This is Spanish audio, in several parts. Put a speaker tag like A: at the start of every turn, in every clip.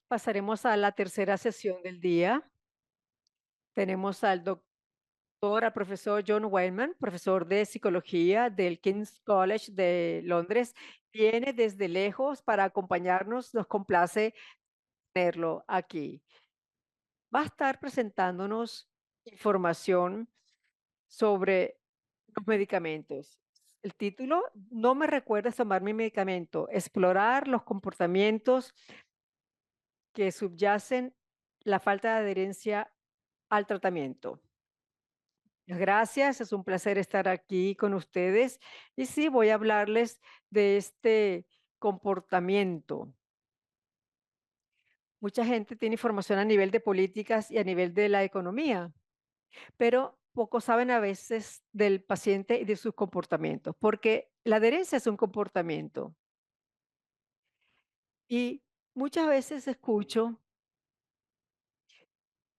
A: Pasaremos a la tercera sesión del día. Tenemos al doctor, al profesor John Wayman, profesor de psicología del King's College de Londres. Viene desde lejos para acompañarnos. Nos complace tenerlo aquí. Va a estar presentándonos información sobre los medicamentos. El título, No me recuerdes tomar mi medicamento, explorar los comportamientos que subyacen la falta de adherencia al tratamiento. Muchas gracias, es un placer estar aquí con ustedes. Y sí, voy a hablarles de este comportamiento. Mucha gente tiene información a nivel de políticas y a nivel de la economía, pero pocos saben a veces del paciente y de sus comportamientos, porque la adherencia es un comportamiento. Y muchas veces escucho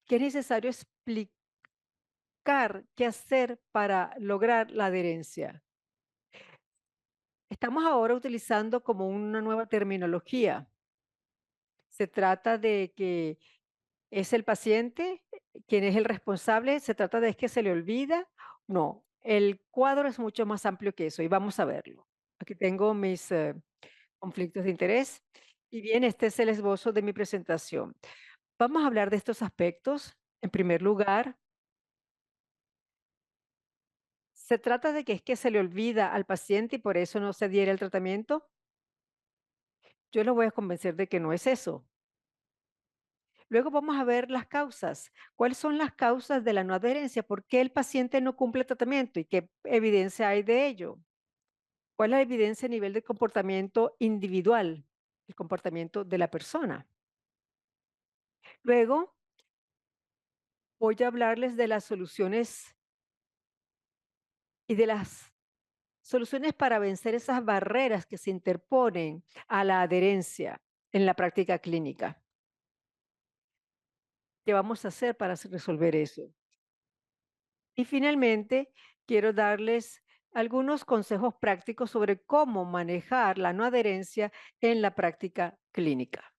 A: que es necesario explicar qué hacer para lograr la adherencia. Estamos ahora utilizando como una nueva terminología. Se trata de que es el paciente quien es el responsable, se trata de que se le olvida. No, el cuadro es mucho más amplio que eso y vamos a verlo. Aquí tengo mis conflictos de interés y bien, este es el esbozo de mi presentación. Vamos a hablar de estos aspectos. En primer lugar, se trata de que es que se le olvida al paciente y por eso no se adhiere al tratamiento. Yo lo voy a convencer de que no es eso. Luego vamos a ver las causas. ¿Cuáles son las causas de la no adherencia? ¿Por qué el paciente no cumple el tratamiento y qué evidencia hay de ello? ¿Cuál es la evidencia a nivel de comportamiento individual, el comportamiento de la persona? Luego voy a hablarles de las soluciones y de las soluciones para vencer esas barreras que se interponen a la adherencia en la práctica clínica. ¿Qué vamos a hacer para resolver eso? Y finalmente, quiero darles algunos consejos prácticos sobre cómo manejar la no adherencia en la práctica clínica.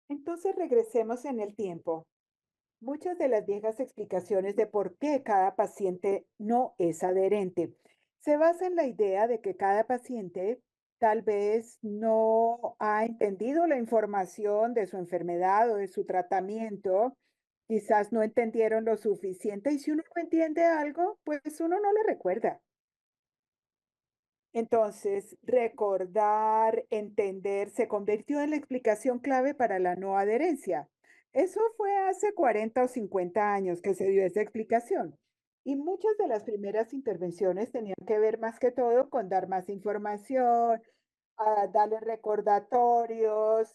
B: Entonces regresemos en el tiempo. Muchas de las viejas explicaciones de por qué cada paciente no es adherente se basan en la idea de que cada paciente tal vez no ha entendido la información de su enfermedad o de su tratamiento, quizás no entendieron lo suficiente y si uno no entiende algo, pues uno no lo recuerda. Entonces, recordar, entender, se convirtió en la explicación clave para la no adherencia. Eso fue hace 40 o 50 años que se dio esa explicación. Y muchas de las primeras intervenciones tenían que ver más que todo con dar más información, darle recordatorios,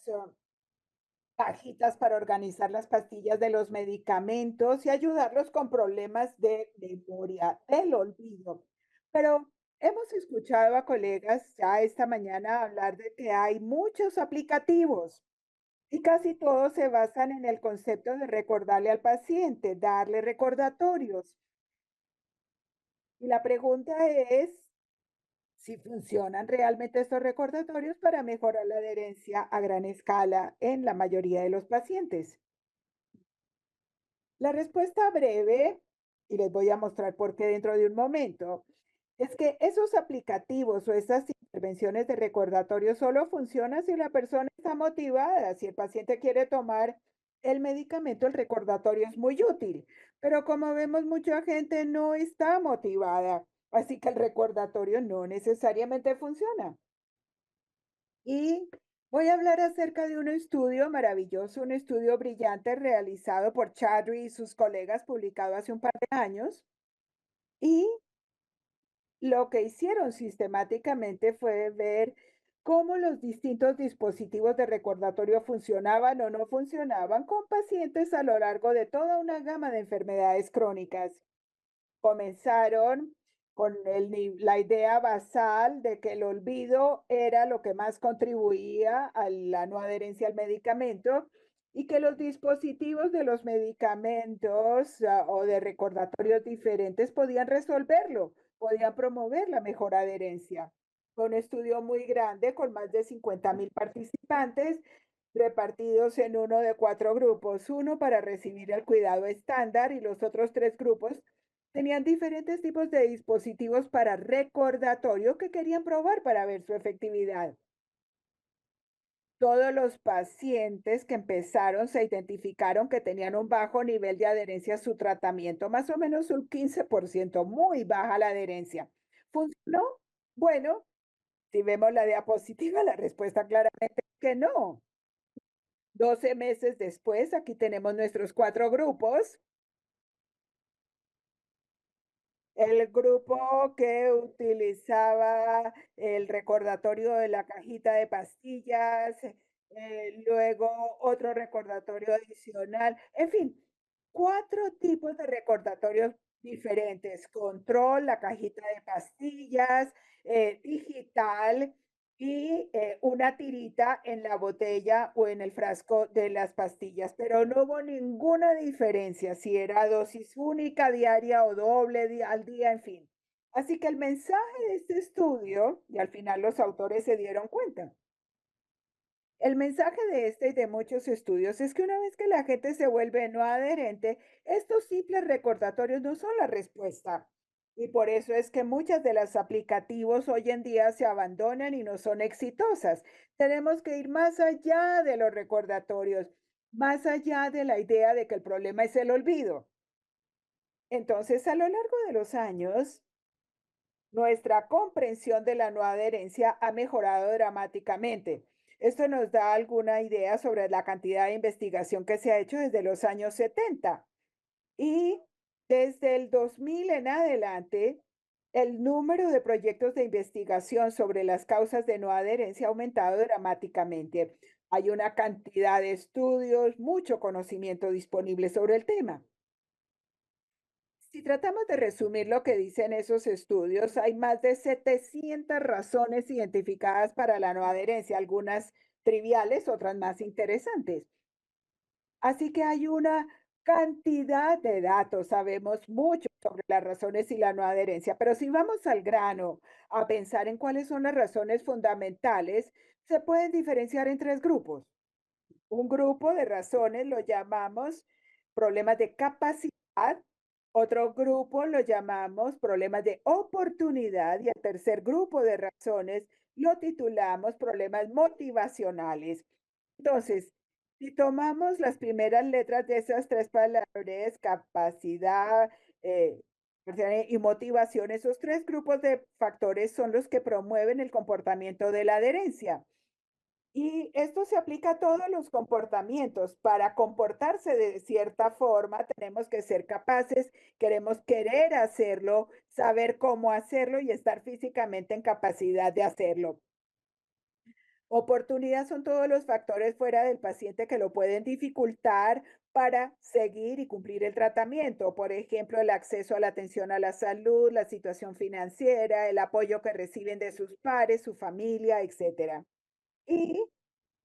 B: cajitas para organizar las pastillas de los medicamentos y ayudarlos con problemas de memoria, del olvido. Pero hemos escuchado a colegas ya esta mañana hablar de que hay muchos aplicativos y casi todos se basan en el concepto de recordarle al paciente, darle recordatorios. Y la pregunta es si funcionan realmente estos recordatorios para mejorar la adherencia a gran escala en la mayoría de los pacientes. La respuesta breve, y les voy a mostrar por qué dentro de un momento, es que esos aplicativos o esas intervenciones de recordatorio solo funcionan si la persona está motivada. Si el paciente quiere tomar el medicamento, el recordatorio es muy útil. Pero como vemos, mucha gente no está motivada, así que el recordatorio no necesariamente funciona. Y voy a hablar acerca de un estudio maravilloso, un estudio brillante realizado por Chadri y sus colegas, publicado hace un par de años. Y lo que hicieron sistemáticamente fue ver cómo los distintos dispositivos de recordatorio funcionaban o no funcionaban con pacientes a lo largo de toda una gama de enfermedades crónicas. Comenzaron con la idea basal de que el olvido era lo que más contribuía a la no adherencia al medicamento y que los dispositivos de los medicamentos o de recordatorios diferentes podían resolverlo, podían promover la mejor adherencia. Fue un estudio muy grande con más de 50.000 participantes repartidos en uno de cuatro grupos, uno para recibir el cuidado estándar y los otros tres grupos tenían diferentes tipos de dispositivos para recordatorio que querían probar para ver su efectividad. Todos los pacientes que empezaron se identificaron que tenían un bajo nivel de adherencia a su tratamiento, más o menos un 15%, muy baja la adherencia. ¿Funcionó? Bueno, si vemos la diapositiva, la respuesta claramente es que no. 12 meses después, aquí tenemos nuestros cuatro grupos. El grupo que utilizaba el recordatorio de la cajita de pastillas, luego otro recordatorio adicional, en fin, cuatro tipos de recordatorios diferentes: control, la cajita de pastillas, digital y una tirita en la botella o en el frasco de las pastillas, pero no hubo ninguna diferencia si era dosis única, diaria o doble al día, en fin. Así que el mensaje de este estudio, y al final los autores se dieron cuenta, el mensaje de este y de muchos estudios es que una vez que la gente se vuelve no adherente, estos simples recordatorios no son la respuesta. Y por eso es que muchas de las aplicativos hoy en día se abandonan y no son exitosas. Tenemos que ir más allá de los recordatorios, más allá de la idea de que el problema es el olvido. Entonces, a lo largo de los años, nuestra comprensión de la no adherencia ha mejorado dramáticamente. Esto nos da alguna idea sobre la cantidad de investigación que se ha hecho desde los años 70 y desde el 2000 en adelante, el número de proyectos de investigación sobre las causas de no adherencia ha aumentado dramáticamente. Hay una cantidad de estudios, mucho conocimiento disponible sobre el tema. Si tratamos de resumir lo que dicen esos estudios, hay más de 700 razones identificadas para la no adherencia, algunas triviales, otras más interesantes. Así que hay una cantidad de datos, sabemos mucho sobre las razones y la no adherencia, pero si vamos al grano a pensar en cuáles son las razones fundamentales, se pueden diferenciar en tres grupos. Un grupo de razones lo llamamos problemas de capacidad, otro grupo lo llamamos problemas de oportunidad y el tercer grupo de razones lo titulamos problemas motivacionales. Entonces, si tomamos las primeras letras de esas tres palabras, capacidad eh, y motivación, esos tres grupos de factores son los que promueven el comportamiento de la adherencia. Y esto se aplica a todos los comportamientos. Para comportarse de cierta forma, tenemos que ser capaces, queremos querer hacerlo, saber cómo hacerlo y estar físicamente en capacidad de hacerlo. Oportunidad son todos los factores fuera del paciente que lo pueden dificultar para seguir y cumplir el tratamiento. Por ejemplo, el acceso a la atención a la salud, la situación financiera, el apoyo que reciben de sus pares, su familia, etcétera. Y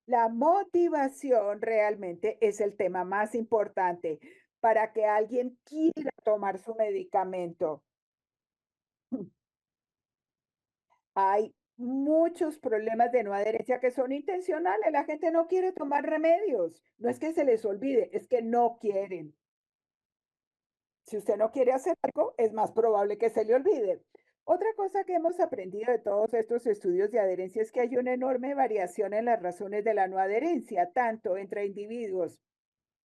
B: la motivación realmente es el tema más importante para que alguien quiera tomar su medicamento. Hay muchos problemas de no adherencia que son intencionales. La gente no quiere tomar remedios. No es que se les olvide, es que no quieren. Si usted no quiere hacer algo, es más probable que se le olvide. Otra cosa que hemos aprendido de todos estos estudios de adherencia es que hay una enorme variación en las razones de la no adherencia, tanto entre individuos.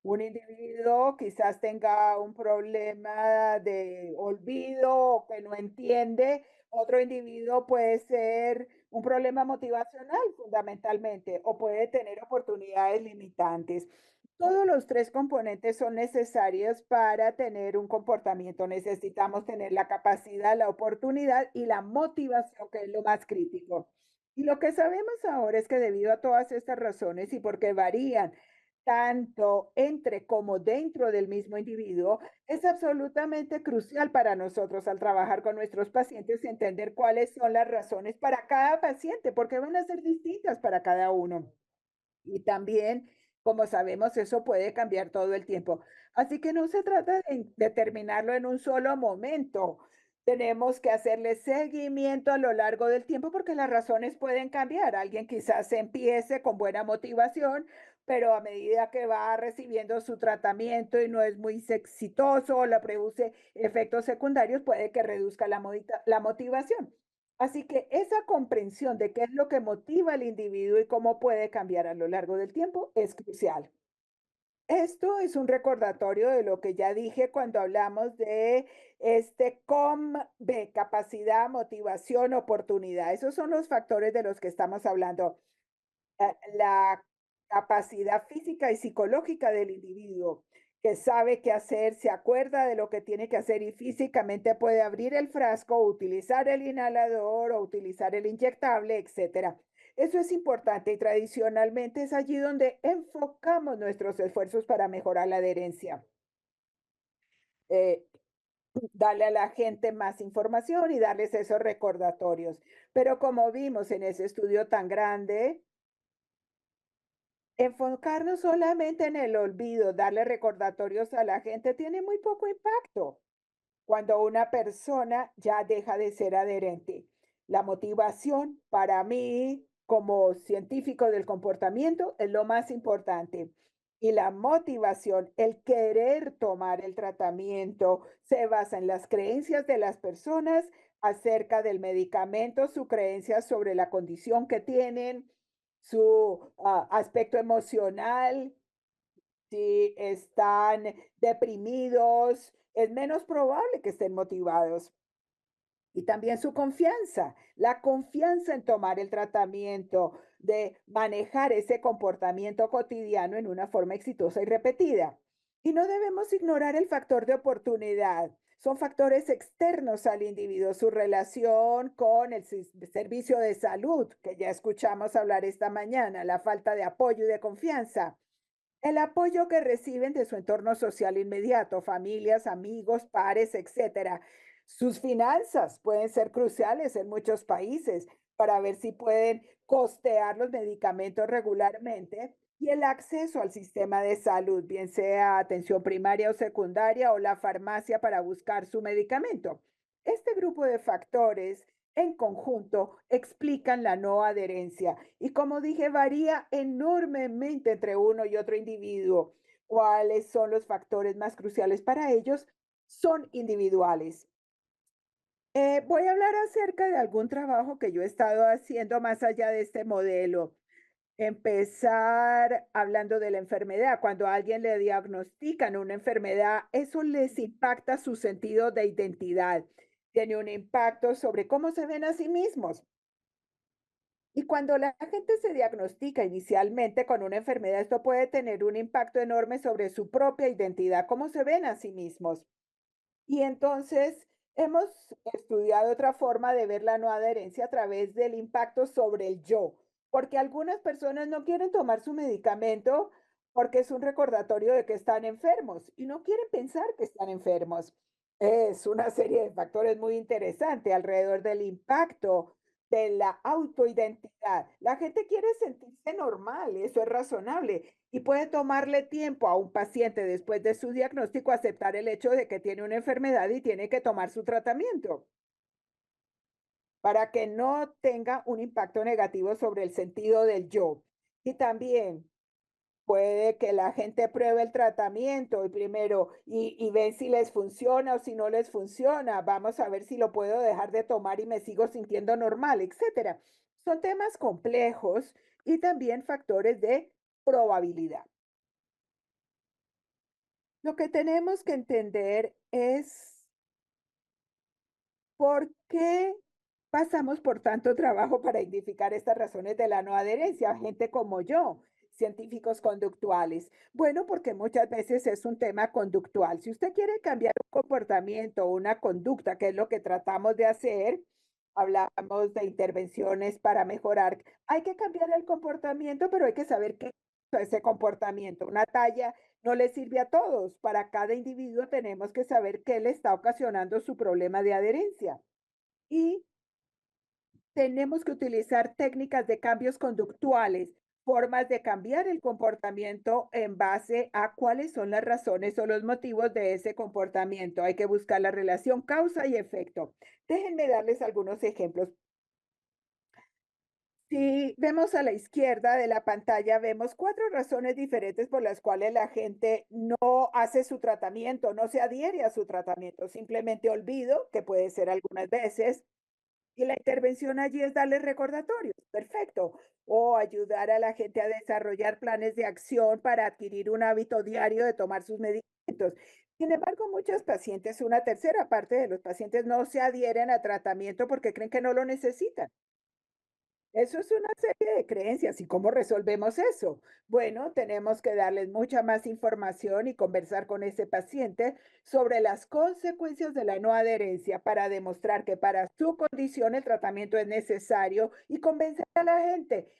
B: Un individuo quizás tenga un problema de olvido o que no entiende. Otro individuo puede ser un problema motivacional fundamentalmente o puede tener oportunidades limitantes. Todos los tres componentes son necesarios para tener un comportamiento. Necesitamos tener la capacidad, la oportunidad y la motivación, que es lo más crítico. Y lo que sabemos ahora es que debido a todas estas razones y porque varían tanto entre como dentro del mismo individuo, es absolutamente crucial para nosotros al trabajar con nuestros pacientes entender cuáles son las razones para cada paciente, porque van a ser distintas para cada uno. Y también, como sabemos, eso puede cambiar todo el tiempo. Así que no se trata de determinarlo en un solo momento. Tenemos que hacerle seguimiento a lo largo del tiempo porque las razones pueden cambiar. Alguien quizás empiece con buena motivación, pero a medida que va recibiendo su tratamiento y no es muy exitoso o le produce efectos secundarios, puede que reduzca la motivación. Así que esa comprensión de qué es lo que motiva al individuo y cómo puede cambiar a lo largo del tiempo es crucial. Esto es un recordatorio de lo que ya dije cuando hablamos de este COM-B, capacidad, motivación, oportunidad. Esos son los factores de los que estamos hablando. La capacidad física y psicológica del individuo, que sabe qué hacer, se acuerda de lo que tiene que hacer y físicamente puede abrir el frasco, utilizar el inhalador o utilizar el inyectable, etcétera. Eso es importante y tradicionalmente es allí donde enfocamos nuestros esfuerzos para mejorar la adherencia. Eh, Darle a la gente más información y darles esos recordatorios. Pero como vimos en ese estudio tan grande, enfocarnos solamente en el olvido, darle recordatorios a la gente tiene muy poco impacto cuando una persona ya deja de ser adherente. La motivación para mí, como científico del comportamiento, es lo más importante. Y la motivación, el querer tomar el tratamiento, se basa en las creencias de las personas acerca del medicamento, su creencia sobre la condición que tienen, su aspecto emocional, si están deprimidos, es menos probable que estén motivados. Y también su confianza, la confianza en tomar el tratamiento, de manejar ese comportamiento cotidiano en una forma exitosa y repetida. Y no debemos ignorar el factor de oportunidad. Son factores externos al individuo, su relación con el servicio de salud, que ya escuchamos hablar esta mañana, la falta de apoyo y de confianza, el apoyo que reciben de su entorno social inmediato, familias, amigos, pares, etcétera. Sus finanzas pueden ser cruciales en muchos países para ver si pueden costear los medicamentos regularmente y el acceso al sistema de salud, bien sea atención primaria o secundaria o la farmacia para buscar su medicamento. Este grupo de factores en conjunto explican la no adherencia y, como dije, varía enormemente entre uno y otro individuo. ¿Cuáles son los factores más cruciales para ellos? Son individuales. Voy a hablar acerca de algún trabajo que yo he estado haciendo más allá de este modelo. Empezar hablando de la enfermedad. Cuando a alguien le diagnostican una enfermedad, eso les impacta su sentido de identidad. Tiene un impacto sobre cómo se ven a sí mismos. Y cuando la gente se diagnostica inicialmente con una enfermedad, esto puede tener un impacto enorme sobre su propia identidad, cómo se ven a sí mismos. Y entonces hemos estudiado otra forma de ver la no adherencia a través del impacto sobre el yo, porque algunas personas no quieren tomar su medicamento porque es un recordatorio de que están enfermos y no quieren pensar que están enfermos. Es una serie de factores muy interesantes alrededor del impacto de la autoidentidad. La gente quiere sentirse normal, eso es razonable, y puede tomarle tiempo a un paciente después de su diagnóstico aceptar el hecho de que tiene una enfermedad y tiene que tomar su tratamiento para que no tenga un impacto negativo sobre el sentido del yo. Y también puede que la gente pruebe el tratamiento y primero y ven si les funciona o si no les funciona. Vamos a ver si lo puedo dejar de tomar y me sigo sintiendo normal, etcétera. Son temas complejos y también factores de probabilidad. Lo que tenemos que entender es por qué pasamos por tanto trabajo para identificar estas razones de la no adherencia, gente como yo, científicos conductuales. Bueno, porque muchas veces es un tema conductual. Si usted quiere cambiar un comportamiento o una conducta, que es lo que tratamos de hacer, hablamos de intervenciones para mejorar. Hay que cambiar el comportamiento, pero hay que saber qué es ese comportamiento. Una talla no le sirve a todos. Para cada individuo tenemos que saber qué le está ocasionando su problema de adherencia. Y tenemos que utilizar técnicas de cambios conductuales formas de cambiar el comportamiento en base a cuáles son las razones o los motivos de ese comportamiento. Hay que buscar la relación causa y efecto. Déjenme darles algunos ejemplos. Si vemos a la izquierda de la pantalla, vemos 4 razones diferentes por las cuales la gente no hace su tratamiento, no se adhiere a su tratamiento, simplemente olvido, que puede ser algunas veces, y la intervención allí es darles recordatorios, perfecto, o ayudar a la gente a desarrollar planes de acción para adquirir un hábito diario de tomar sus medicamentos. Sin embargo, muchos pacientes, una tercera parte de los pacientes no se adhieren a tratamiento porque creen que no lo necesitan. Eso es una serie de creencias. ¿Y cómo resolvemos eso? Bueno, tenemos que darles mucha más información y conversar con ese paciente sobre las consecuencias de la no adherencia para demostrar que para su condición el tratamiento es necesario y convencer a la gente,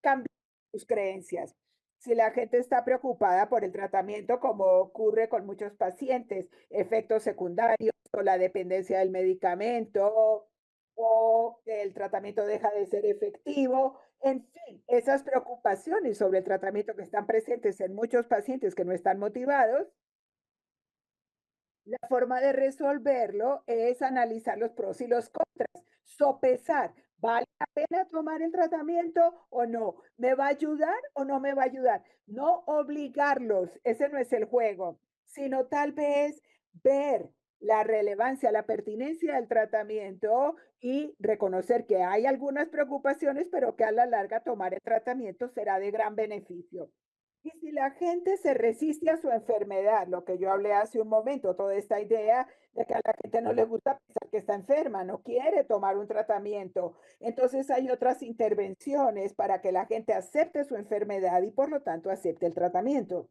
B: cambiar sus creencias. Si la gente está preocupada por el tratamiento, como ocurre con muchos pacientes, efectos secundarios o la dependencia del medicamento, o que el tratamiento deja de ser efectivo. En fin, esas preocupaciones sobre el tratamiento que están presentes en muchos pacientes que no están motivados, la forma de resolverlo es analizar los pros y los contras, sopesar, ¿vale la pena tomar el tratamiento o no? ¿Me va a ayudar o no me va a ayudar? No obligarlos, ese no es el juego, sino tal vez ver la relevancia, la pertinencia del tratamiento y reconocer que hay algunas preocupaciones, pero que a la larga tomar el tratamiento será de gran beneficio. Y si la gente se resiste a su enfermedad, lo que yo hablé hace un momento, toda esta idea de que a la gente no le gusta pensar que está enferma, no quiere tomar un tratamiento, entonces hay otras intervenciones para que la gente acepte su enfermedad y por lo tanto acepte el tratamiento.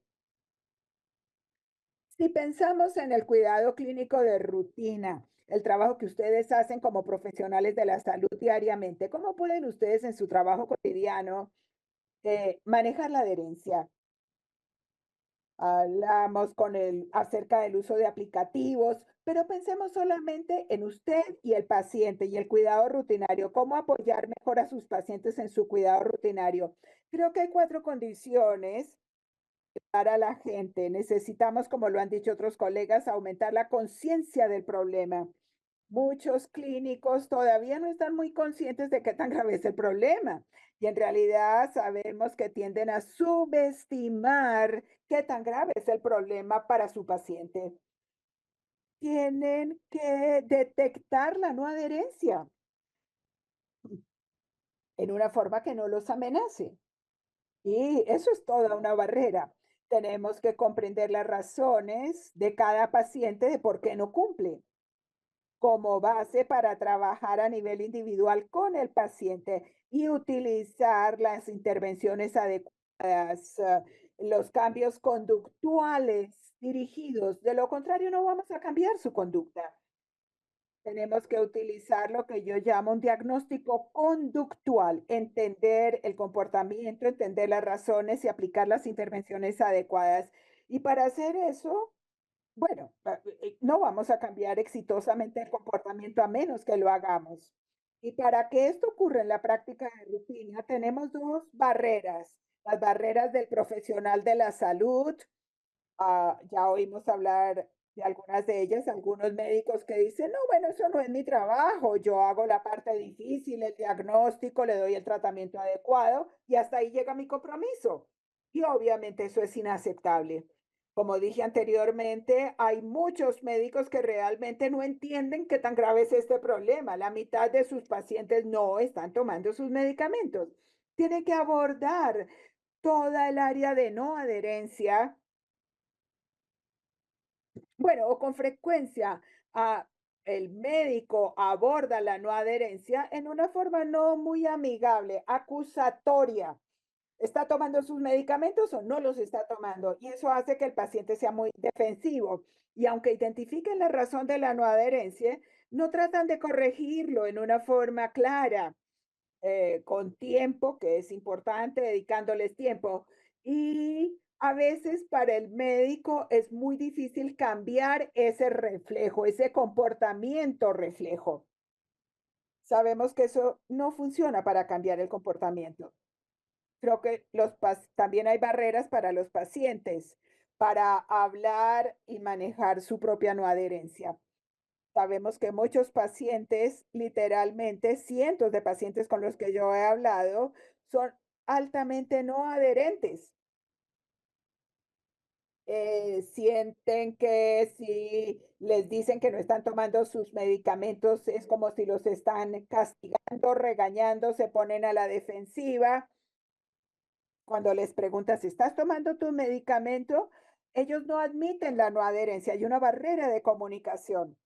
B: Si pensamos en el cuidado clínico de rutina, el trabajo que ustedes hacen como profesionales de la salud diariamente, ¿cómo pueden ustedes en su trabajo cotidiano manejar la adherencia? Hablamos acerca del uso de aplicativos, pero pensemos solamente en usted y el paciente y el cuidado rutinario, cómo apoyar mejor a sus pacientes en su cuidado rutinario. Creo que hay 4 condiciones para la gente. Necesitamos, como lo han dicho otros colegas, aumentar la conciencia del problema. Muchos clínicos todavía no están muy conscientes de qué tan grave es el problema y en realidad sabemos que tienden a subestimar qué tan grave es el problema para su paciente. Tienen que detectar la no adherencia en una forma que no los amenace. Y eso es toda una barrera. Tenemos que comprender las razones de cada paciente de por qué no cumple, como base para trabajar a nivel individual con el paciente y utilizar las intervenciones adecuadas, los cambios conductuales dirigidos. De lo contrario, no vamos a cambiar su conducta. Tenemos que utilizar lo que yo llamo un diagnóstico conductual, entender el comportamiento, entender las razones y aplicar las intervenciones adecuadas. Y para hacer eso, bueno, no vamos a cambiar exitosamente el comportamiento a menos que lo hagamos. Y para que esto ocurra en la práctica de rutina, tenemos 2 barreras. Las barreras del profesional de la salud. Ya oímos hablar de algunas de ellas, algunos médicos que dicen, no, bueno, eso no es mi trabajo, yo hago la parte difícil, el diagnóstico, le doy el tratamiento adecuado y hasta ahí llega mi compromiso. Y obviamente eso es inaceptable. Como dije anteriormente, hay muchos médicos que realmente no entienden qué tan grave es este problema. La mitad de sus pacientes no están tomando sus medicamentos. Tiene que abordar toda el área de no adherencia. Bueno, o con frecuencia, el médico aborda la no adherencia en una forma no muy amigable, acusatoria. ¿Está tomando sus medicamentos o no los está tomando? Y eso hace que el paciente sea muy defensivo. Y aunque identifiquen la razón de la no adherencia, no tratan de corregirlo en una forma clara, con tiempo, que es importante, dedicándoles tiempo. Y a veces para el médico es muy difícil cambiar ese reflejo, ese comportamiento reflejo. Sabemos que eso no funciona para cambiar el comportamiento. Creo que también hay barreras para los pacientes para hablar y manejar su propia no adherencia. Sabemos que muchos pacientes, literalmente cientos de pacientes con los que yo he hablado, son altamente no adherentes. Sienten que si les dicen que no están tomando sus medicamentos, es como si los están castigando, regañando, se ponen a la defensiva. Cuando les preguntas si estás tomando tu medicamento, ellos no admiten la no adherencia, hay una barrera de comunicación.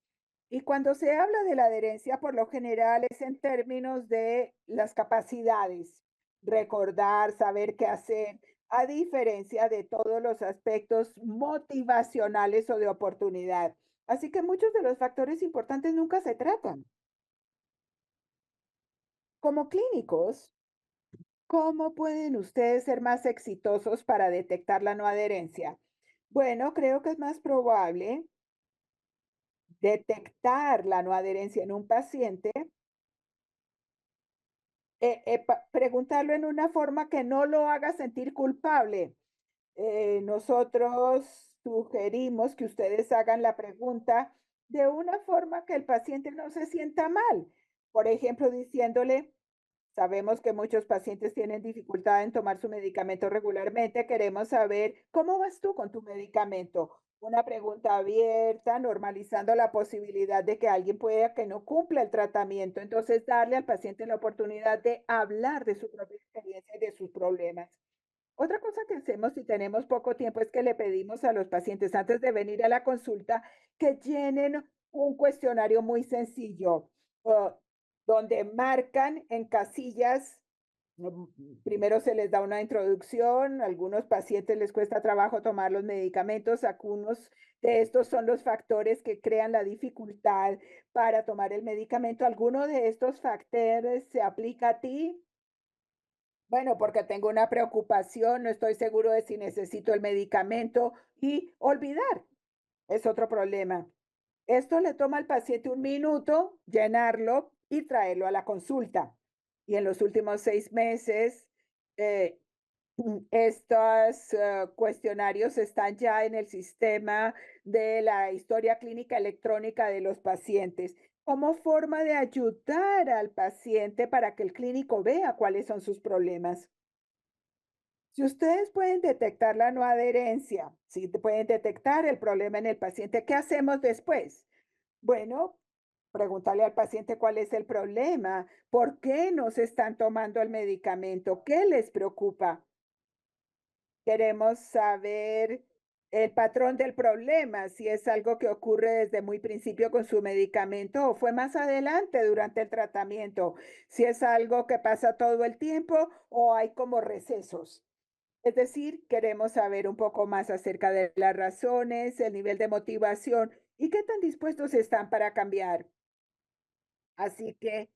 B: Y cuando se habla de la adherencia, por lo general es en términos de las capacidades, recordar, saber qué hacer, a diferencia de todos los aspectos motivacionales o de oportunidad. Así que muchos de los factores importantes nunca se tratan. Como clínicos, ¿cómo pueden ustedes ser más exitosos para detectar la no adherencia? Bueno, creo que es más probable detectar la no adherencia en un paciente, preguntarlo en una forma que no lo haga sentir culpable. Nosotros sugerimos que ustedes hagan la pregunta de una forma que el paciente no se sienta mal. Por ejemplo, diciéndole, sabemos que muchos pacientes tienen dificultad en tomar su medicamento regularmente. Queremos saber cómo vas tú con tu medicamento. Una pregunta abierta, normalizando la posibilidad de que alguien pueda que no cumpla el tratamiento. Entonces, darle al paciente la oportunidad de hablar de su propia experiencia y de sus problemas. Otra cosa que hacemos si tenemos poco tiempo es que le pedimos a los pacientes antes de venir a la consulta que llenen un cuestionario muy sencillo, uh, donde marcan en casillas. Primero se les da una introducción, a algunos pacientes les cuesta trabajo tomar los medicamentos, algunos de estos son los factores que crean la dificultad para tomar el medicamento. ¿Alguno de estos factores se aplica a ti? Bueno, porque tengo una preocupación, no estoy seguro de si necesito el medicamento y olvidar es otro problema. Esto le toma al paciente un minuto llenarlo y traerlo a la consulta. Y en los últimos 6 meses, eh, estos cuestionarios están ya en el sistema de la historia clínica electrónica de los pacientes como forma de ayudar al paciente para que el clínico vea cuáles son sus problemas. Si ustedes pueden detectar la no adherencia, si pueden detectar el problema en el paciente, ¿qué hacemos después? Bueno, preguntarle al paciente cuál es el problema, por qué no se están tomando el medicamento, qué les preocupa. Queremos saber el patrón del problema, si es algo que ocurre desde muy principio con su medicamento o fue más adelante durante el tratamiento, si es algo que pasa todo el tiempo o hay como recesos. Es decir, queremos saber un poco más acerca de las razones, el nivel de motivación y qué tan dispuestos están para cambiar. Así que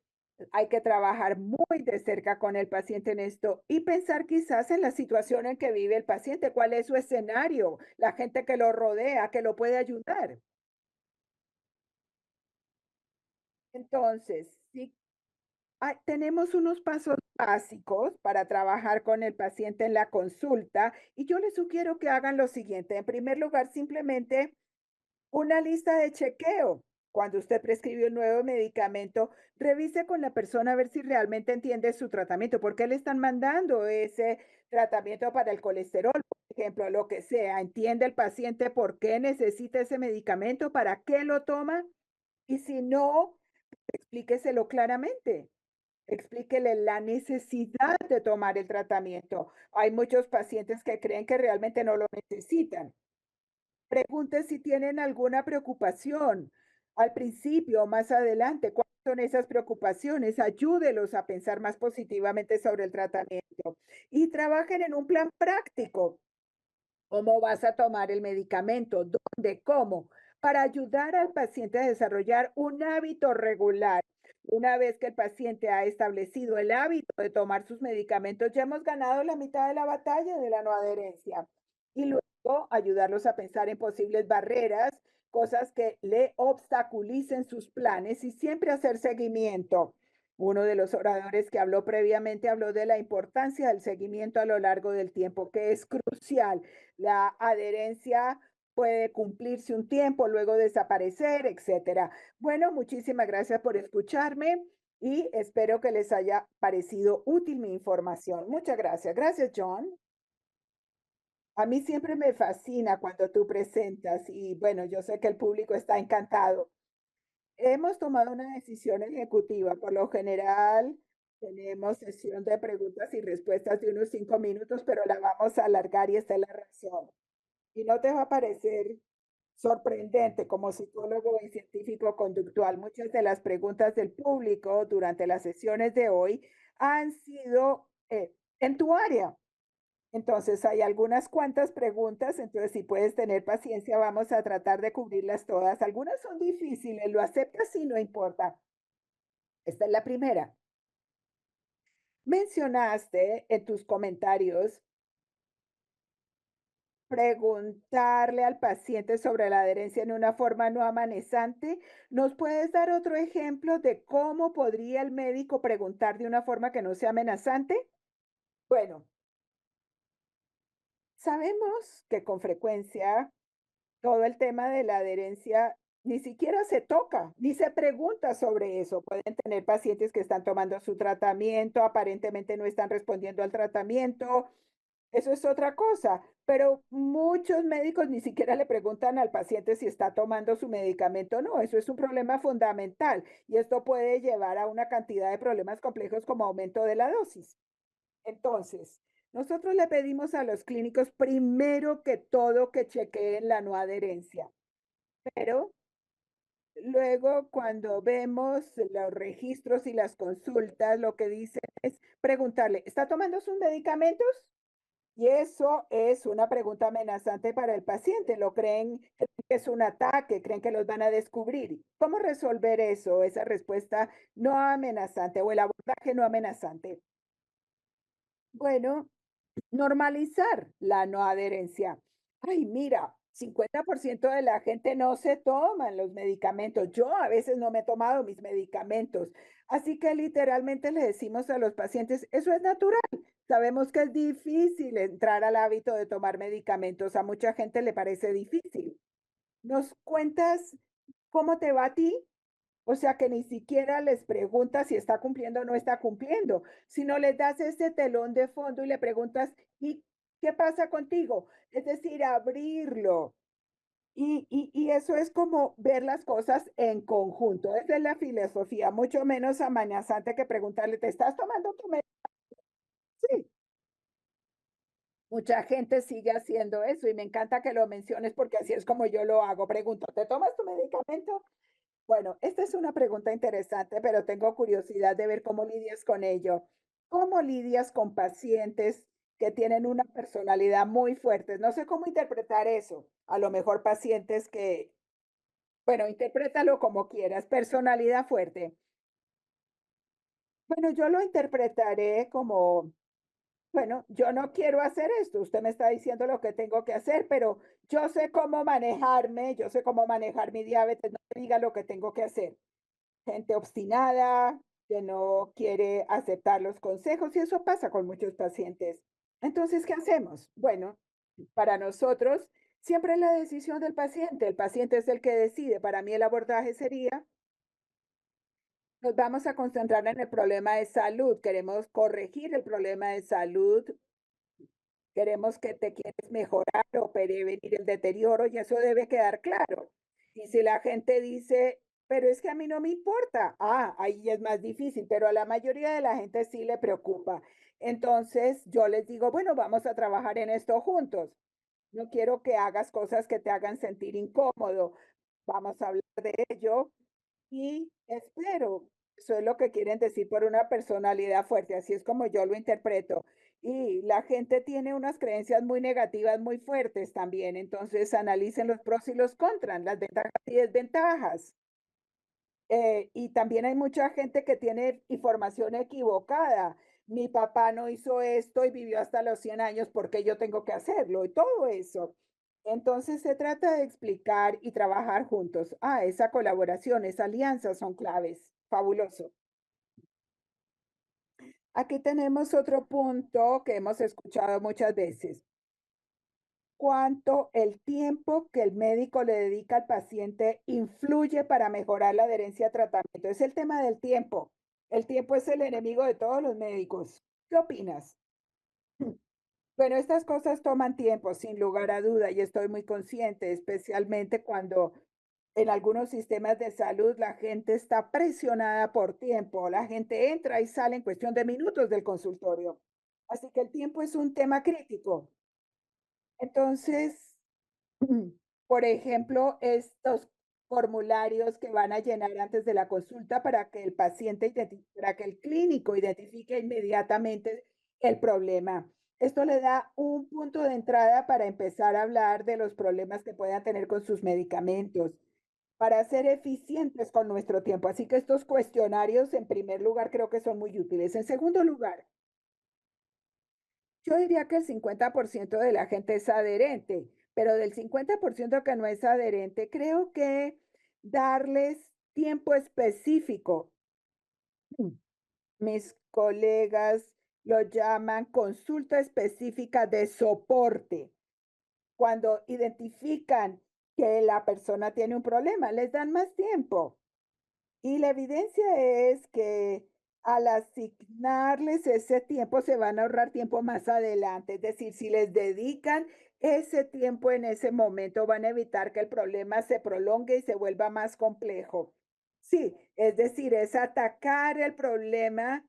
B: hay que trabajar muy de cerca con el paciente en esto y pensar quizás en la situación en que vive el paciente, cuál es su escenario, la gente que lo rodea, que lo puede ayudar. Entonces, si tenemos unos pasos básicos para trabajar con el paciente en la consulta y yo les sugiero que hagan lo siguiente. En primer lugar, simplemente una lista de chequeo. Cuando usted prescribe un nuevo medicamento, revise con la persona a ver si realmente entiende su tratamiento. ¿Por qué le están mandando ese tratamiento para el colesterol? Por ejemplo, lo que sea. ¿Entiende el paciente por qué necesita ese medicamento? ¿Para qué lo toma? Y si no, explíqueselo claramente. Explíquele la necesidad de tomar el tratamiento. Hay muchos pacientes que creen que realmente no lo necesitan. Pregunte si tienen alguna preocupación al principio o más adelante. ¿Cuáles son esas preocupaciones? Ayúdelos a pensar más positivamente sobre el tratamiento y trabajen en un plan práctico. ¿Cómo vas a tomar el medicamento? ¿Dónde? ¿Cómo? Para ayudar al paciente a desarrollar un hábito regular. Una vez que el paciente ha establecido el hábito de tomar sus medicamentos, ya hemos ganado la mitad de la batalla de la no adherencia. Y luego ayudarlos a pensar en posibles barreras, cosas que le obstaculicen sus planes y siempre hacer seguimiento. Uno de los oradores que habló previamente habló de la importancia del seguimiento a lo largo del tiempo, que es crucial. La adherencia puede cumplirse un tiempo, luego desaparecer, etcétera. Bueno, muchísimas gracias por escucharme y espero que les haya parecido útil mi información. Muchas gracias. Gracias, John. A mí siempre me fascina cuando tú presentas y bueno, yo sé que el público está encantado. Hemos tomado una decisión ejecutiva. Por lo general, tenemos sesión de preguntas y respuestas de unos 5 minutos, pero la vamos a alargar y esta es la razón. Y no te va a parecer sorprendente como psicólogo y científico conductual. Muchas de las preguntas del público durante las sesiones de hoy han sido en tu área. Entonces, hay algunas cuantas preguntas, entonces si puedes tener paciencia, vamos a tratar de cubrirlas todas. Algunas son difíciles, lo aceptas y no importa. Esta es la primera. Mencionaste en tus comentarios preguntarle al paciente sobre la adherencia en una forma no amenazante. ¿Nos puedes dar otro ejemplo de cómo podría el médico preguntar de una forma que no sea amenazante? Bueno, sabemos que con frecuencia todo el tema de la adherencia ni siquiera se toca, ni se pregunta sobre eso. Pueden tener pacientes que están tomando su tratamiento, aparentemente no están respondiendo al tratamiento. Eso es otra cosa, pero muchos médicos ni siquiera le preguntan al paciente si está tomando su medicamento o no. Eso es un problema fundamental y esto puede llevar a una cantidad de problemas complejos como aumento de la dosis. Entonces, nosotros le pedimos a los clínicos primero que todo que chequeen la no adherencia, pero luego cuando vemos los registros y las consultas, lo que dicen es preguntarle, ¿está tomando sus medicamentos? Y eso es una pregunta amenazante para el paciente. Lo creen que es un ataque, creen que los van a descubrir. ¿Cómo resolver eso, esa respuesta no amenazante o el abordaje no amenazante? Bueno, normalizar la no adherencia. Ay, mira, 50% de la gente no se toman los medicamentos. Yo a veces no me he tomado mis medicamentos. Así que literalmente le decimos a los pacientes, eso es natural. Sabemos que es difícil entrar al hábito de tomar medicamentos. A mucha gente le parece difícil. ¿Nos cuentas cómo te va a ti? O sea, que ni siquiera les preguntas si está cumpliendo o no está cumpliendo, sino les das ese telón de fondo y le preguntas, ¿y qué pasa contigo? Es decir, abrirlo. Y eso es como ver las cosas en conjunto. Esa es la filosofía, mucho menos amenazante que preguntarle, ¿te estás tomando tu medicina? Sí, mucha gente sigue haciendo eso y me encanta que lo menciones porque así es como yo lo hago. Pregunto, ¿te tomas tu medicamento? Bueno, esta es una pregunta interesante, pero tengo curiosidad de ver cómo lidias con ello. ¿Cómo lidias con pacientes que tienen una personalidad muy fuerte? No sé cómo interpretar eso. A lo mejor pacientes que, bueno, interprétalo como quieras, personalidad fuerte. Bueno, yo lo interpretaré como, bueno, yo no quiero hacer esto. Usted me está diciendo lo que tengo que hacer, pero yo sé cómo manejarme, yo sé cómo manejar mi diabetes. No me diga lo que tengo que hacer. Gente obstinada, que no quiere aceptar los consejos y eso pasa con muchos pacientes. Entonces, ¿qué hacemos? Bueno, para nosotros siempre es la decisión del paciente. El paciente es el que decide. Para mí el abordaje sería, nos vamos a concentrar en el problema de salud. Queremos corregir el problema de salud. Queremos que te quieres mejorar o prevenir el deterioro y eso debe quedar claro. Y si la gente dice, pero es que a mí no me importa, ahí es más difícil, pero a la mayoría de la gente sí le preocupa. Entonces yo les digo, bueno, vamos a trabajar en esto juntos. No quiero que hagas cosas que te hagan sentir incómodo. Vamos a hablar de ello y espero. Eso es lo que quieren decir por una personalidad fuerte, así es como yo lo interpreto. Y la gente tiene unas creencias muy negativas, muy fuertes también, entonces analicen los pros y los contras, las ventajas y desventajas. Y también hay mucha gente que tiene información equivocada. Mi papá no hizo esto y vivió hasta los 100 años, porque yo tengo que hacerlo? Y todo eso. Entonces se trata de explicar y trabajar juntos. Esa colaboración, esa alianza son claves. Fabuloso. Aquí tenemos otro punto que hemos escuchado muchas veces. Cuánto el tiempo que el médico le dedica al paciente influye para mejorar la adherencia a tratamiento. Es el tema del tiempo. El tiempo es el enemigo de todos los médicos. ¿Qué opinas? Bueno, estas cosas toman tiempo, sin lugar a duda, y estoy muy consciente, especialmente cuando en algunos sistemas de salud la gente está presionada por tiempo. La gente entra y sale en cuestión de minutos del consultorio. Así que el tiempo es un tema crítico. Entonces, por ejemplo, estos formularios que van a llenar antes de la consulta para que el para que el clínico identifique inmediatamente el problema. Esto le da un punto de entrada para empezar a hablar de los problemas que puedan tener con sus medicamentos, para ser eficientes con nuestro tiempo. Así que estos cuestionarios, en primer lugar, creo que son muy útiles. En segundo lugar, yo diría que el 50% de la gente es adherente, pero del 50% que no es adherente, creo que darles tiempo específico. mm, Mis colegas lo llaman consulta específica de soporte. Cuando identifican que la persona tiene un problema, les dan más tiempo. Y la evidencia es que al asignarles ese tiempo se van a ahorrar tiempo más adelante. Es decir, si les dedican ese tiempo en ese momento, van a evitar que el problema se prolongue y se vuelva más complejo. Sí, es decir, es atacar el problema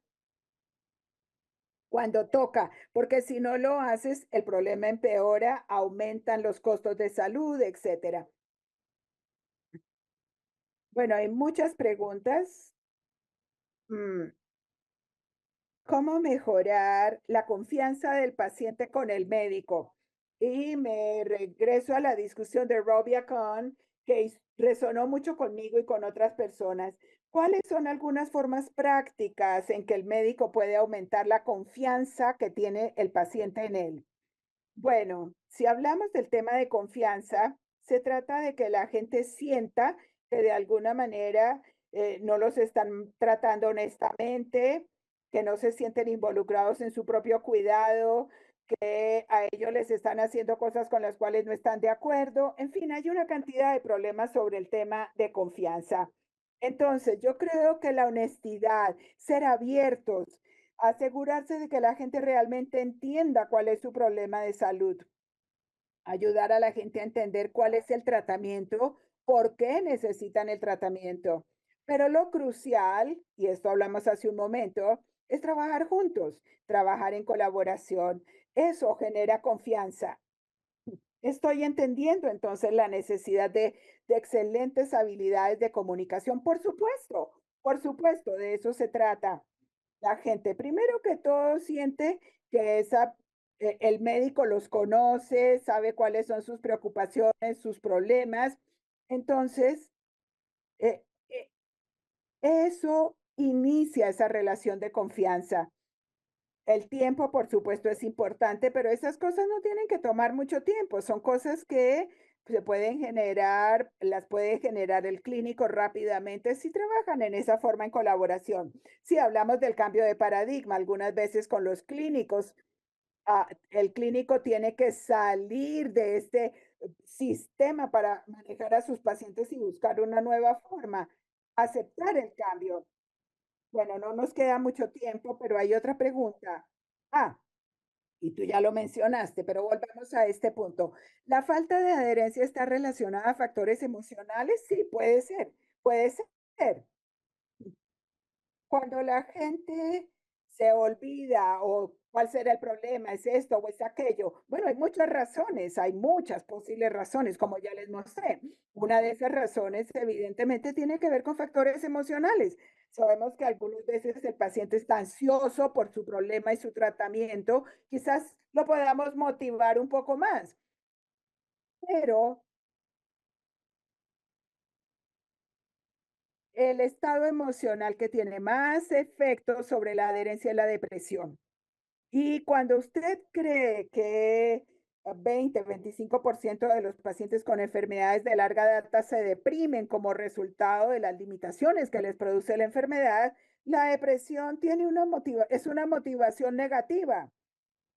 B: cuando toca, porque si no lo haces, el problema empeora, aumentan los costos de salud, etcétera. Bueno, hay muchas preguntas. Mm, ¿Cómo mejorar la confianza del paciente con el médico? Y me regreso a la discusión de Robia Khan, que resonó mucho conmigo y con otras personas. ¿Cuáles son algunas formas prácticas en que el médico puede aumentar la confianza que tiene el paciente en él? Bueno, si hablamos del tema de confianza, se trata de que la gente sienta que de alguna manera no los están tratando honestamente, que no se sienten involucrados en su propio cuidado, que a ellos les están haciendo cosas con las cuales no están de acuerdo. En fin, hay una cantidad de problemas sobre el tema de confianza. Entonces, yo creo que la honestidad, ser abiertos, asegurarse de que la gente realmente entienda cuál es su problema de salud, ayudar a la gente a entender cuál es el tratamiento, por qué necesitan el tratamiento. Pero lo crucial, y esto hablamos hace un momento, es trabajar juntos, trabajar en colaboración. Eso genera confianza. Estoy entendiendo entonces la necesidad de excelentes habilidades de comunicación. Por supuesto, de eso se trata. La gente, primero que todo, siente que el médico los conoce, sabe cuáles son sus preocupaciones, sus problemas. Entonces, eh, eh, eso inicia esa relación de confianza. El tiempo, por supuesto, es importante, pero esas cosas no tienen que tomar mucho tiempo. Son cosas que se pueden generar, las puede generar el clínico rápidamente si trabajan en esa forma en colaboración. Si hablamos del cambio de paradigma, algunas veces con los clínicos, el clínico tiene que salir de este sistema para manejar a sus pacientes y buscar una nueva forma, aceptar el cambio. Bueno, no nos queda mucho tiempo, pero hay otra pregunta. Ah, y tú ya lo mencionaste, pero volvamos a este punto. ¿La falta de adherencia está relacionada a factores emocionales? Sí, puede ser. Cuando la gente se olvida o cuál será el problema, es esto o es aquello. Bueno, hay muchas razones, hay muchas posibles razones, como ya les mostré. Una de esas razones evidentemente tiene que ver con factores emocionales. Sabemos que algunas veces el paciente está ansioso por su problema y su tratamiento, quizás lo podamos motivar un poco más, pero el estado emocional que tiene más efecto sobre la adherencia es la depresión. Y cuando usted cree que 20-25% de los pacientes con enfermedades de larga data se deprimen como resultado de las limitaciones que les produce la enfermedad. La depresión es una motivación negativa.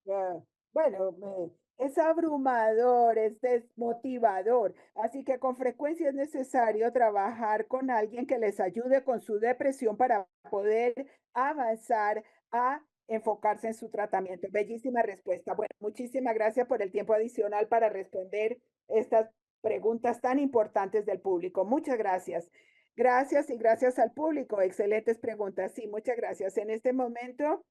B: Ah, bueno, es abrumador, es desmotivador, así que con frecuencia es necesario trabajar con alguien que les ayude con su depresión para poder avanzar a enfocarse en su tratamiento. Bellísima respuesta. Bueno, muchísimas gracias por el tiempo adicional para responder estas preguntas tan importantes del público. Muchas gracias. Gracias y gracias al público. Excelentes preguntas. Sí, muchas gracias. En este momento